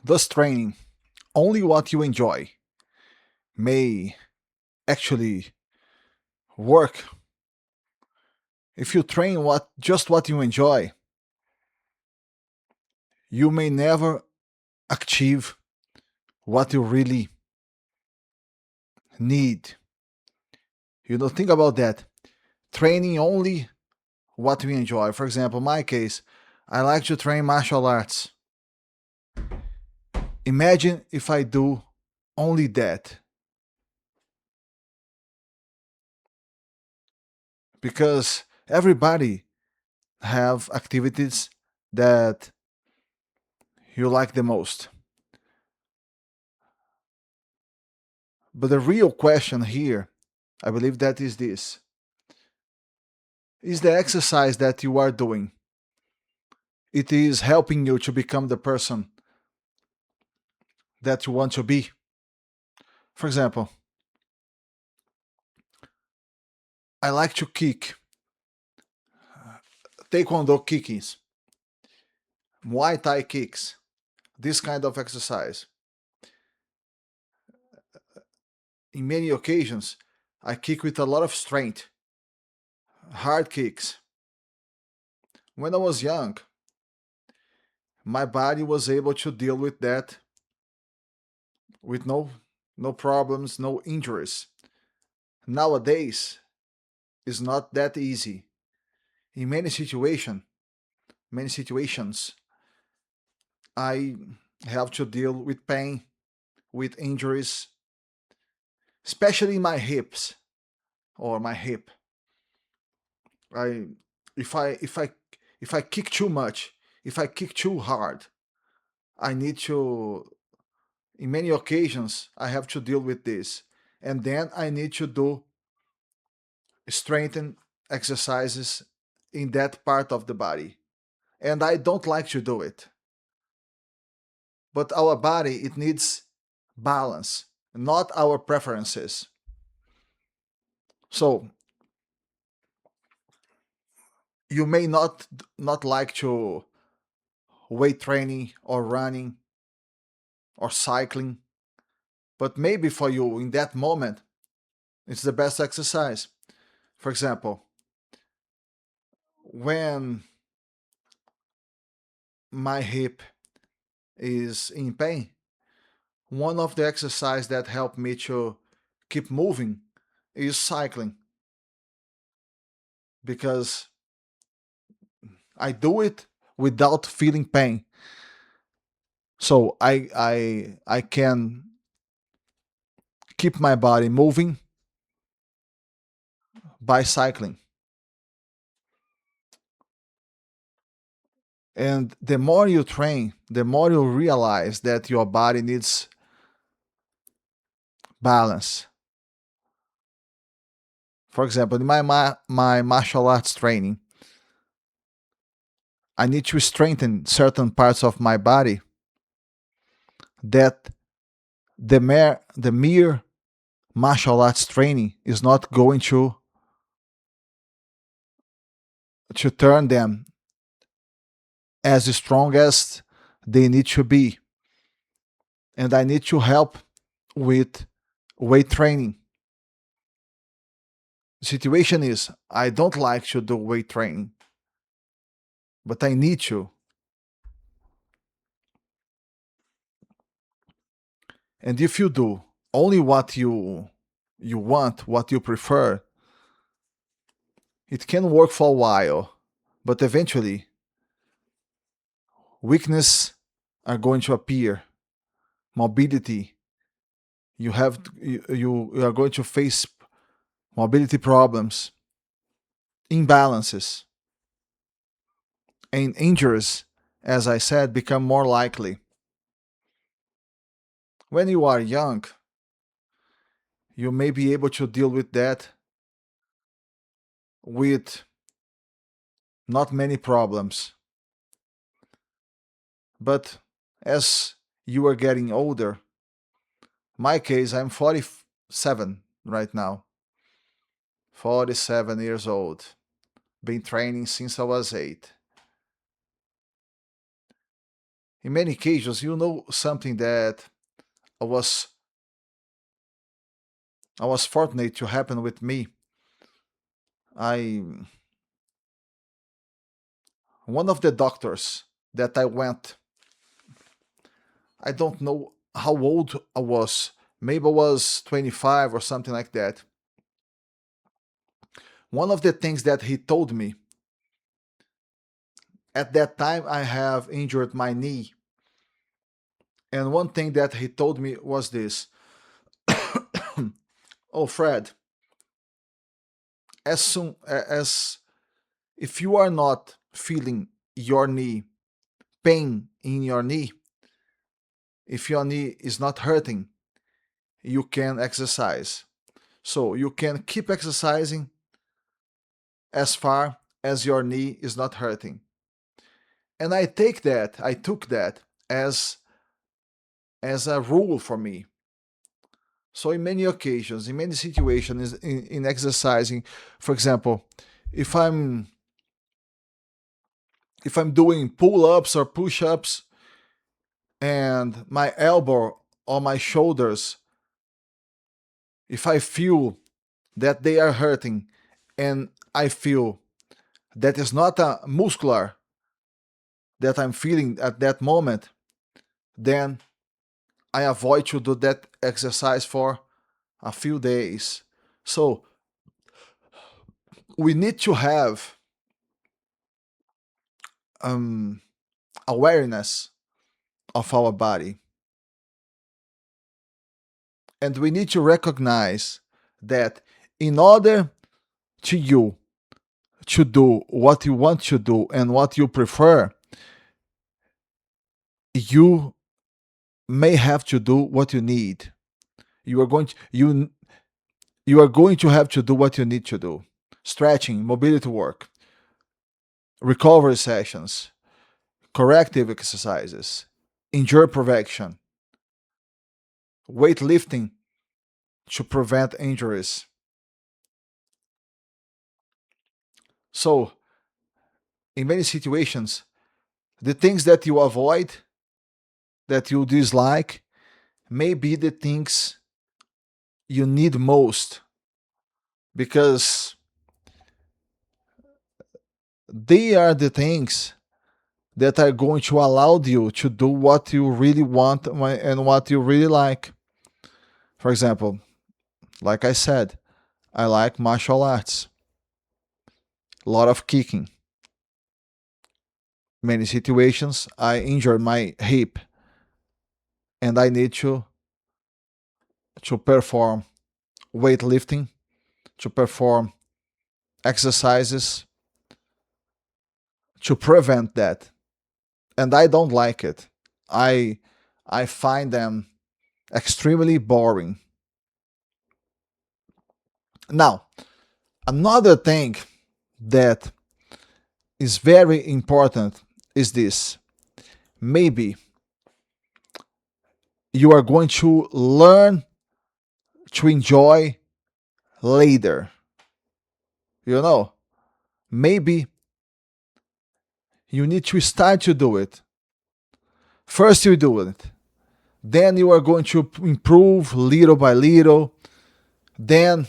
Thus, training only what you enjoy may actually work. If you train what you enjoy, you may never achieve what you really need. Think about that. Training only what we enjoy. For example, in my case, I like to train martial arts. Imagine if I do only that, because everybody have activities that you like the most. But the real question here, I believe that is this. Is the exercise that you are doing, it is helping you to become the person that you want to be? For example, I like to kick, taekwondo kickings, muay thai kicks, this kind of exercise. In many occasions, I kick with a lot of strength, hard kicks. When I was young, my body was able to deal with that with no problems, no injuries. Nowadays, it's not that easy. In many situations, I have to deal with pain, with injuries, especially my hips or my hip. I if I kick too much, if I kick too hard, I need to in many occasions I have to deal with this. And then I need to do strengthen exercises in that part of the body. And I don't like to do it. But our body, it needs balance, not our preferences. So you may not like to weight training or running or cycling, but maybe for you in that moment it's the best exercise. For example, when my hip is in pain, one of the exercise that helped me to keep moving is cycling, because I do it without feeling pain. So I can keep my body moving by cycling. And the more you train, the more you realize that your body needs balance. For example, in my martial arts training, I need to strengthen certain parts of my body that the mere martial arts training is not going to turn them as strong as they need to be. And I need to help with weight training. The situation is I don't like to do weight training, but I need to. And if you do only what you want, what you prefer, it can work for a while, but eventually weakness are going to appear. Mobility, you are going to face mobility problems, imbalances, and injuries, as I said, become more likely. When you are young, you may be able to deal with that with not many problems. But as you are getting older, my case, I'm 47 right now, 47 years old, been training since I was 8. In many occasions, something that I was I was fortunate to happen with me. I One of the doctors that I went, I don't know how old I was. Maybe I was 25 or something like that. One of the things that he told me at that time, I have injured my knee. And one thing that he told me was this: "Oh, Fred, as soon as if you are not feeling your knee, pain in your knee, if your knee is not hurting, you can exercise. So you can keep exercising as far as your knee is not hurting." And I took that as a rule for me. So in many occasions, in many situations, in exercising, for example, if I'm if I'm doing pull-ups or push-ups and my elbow or my shoulders, if I feel that they are hurting and I feel that is not a muscular that I'm feeling at that moment, then I avoid to do that exercise for a few days. So we need to have um, awareness of our body, and we need to recognize that in order to you to do what you want to do and what you prefer, you may have to do what you need. You are going to have to do what you need to do: stretching, mobility work, recovery sessions, corrective exercises, injury prevention, weightlifting to prevent injuries. So, in many situations, the things that you avoid, that you dislike, may be the things you need most, because they are the things that are going to allow you to do what you really want and what you really like. For example, like I said, I like martial arts, a lot of kicking. Many situations, I injure my hip and I need to perform weightlifting, to perform exercises to prevent that. And I don't like it. I I find them extremely boring. Now, another thing that is very important is this: maybe you are going to learn to enjoy later. You know, maybe you need to start to do it. First, you do it. Then you are going to improve little by little. Then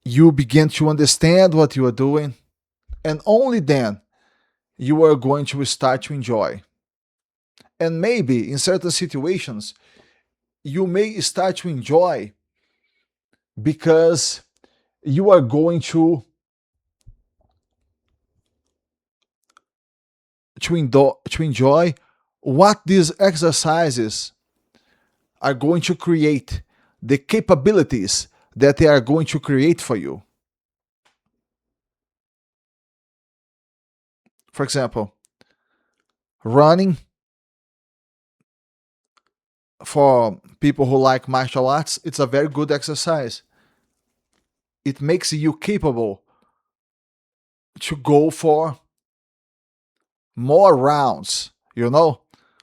you begin to understand what you are doing. And only then you are going to start to enjoy. And maybe in certain situations, you may start to enjoy because you are going to enjoy what these exercises are going to create, the capabilities that they are going to create for you. For example, running, for people who like martial arts, it's a very good exercise. It makes you capable to go for more rounds.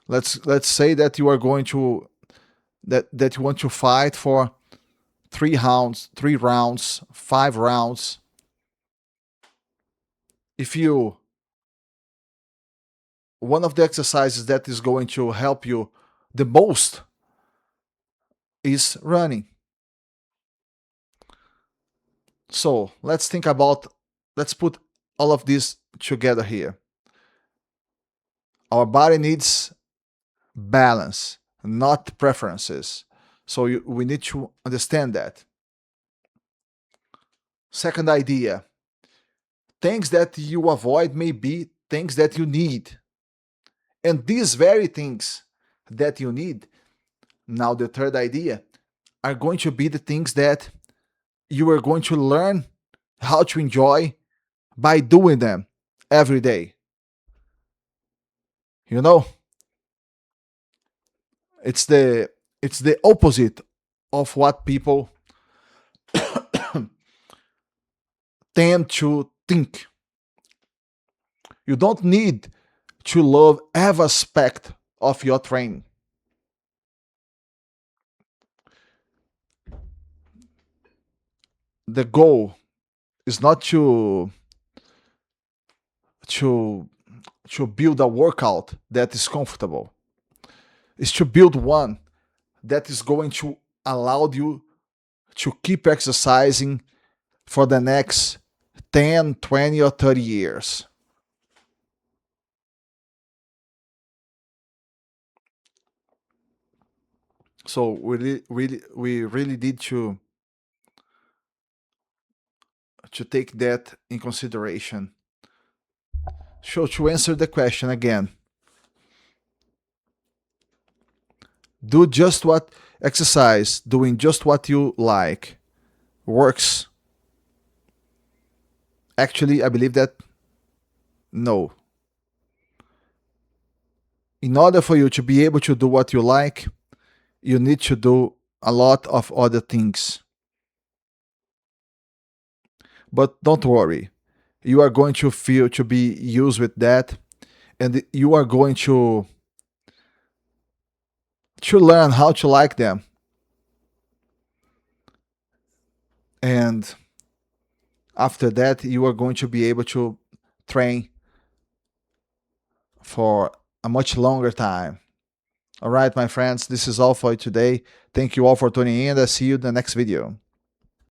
Let's say that you are going to that you want to fight for 3 rounds, 5 rounds. If you one of the exercises that is going to help you the most is running. So let's put all of this together here. Our body needs balance, not preferences. So we need to understand that. Second idea, things that you avoid may be things that you need. And these very things that you need, now the third idea, are going to be the things that you are going to learn how to enjoy by doing them every day. You know, it's the it's the opposite of what people tend to think. You don't need to love every aspect of your training. The goal is not to to build a workout that is comfortable. It's to build one that is going to allow you to keep exercising for the next 10, 20, or 30 years. So we really need to take that in consideration. So to answer the question again, do just what exercise, doing just what you like works. Actually, I believe that no. In order for you to be able to do what you like, you need to do a lot of other things. But don't worry, you are going to feel to be used with that, and you are going to learn how to like them. And after that, you are going to be able to train for a much longer time. All right, my friends, this is all for today. Thank you all for tuning in, and I'll see you in the next video.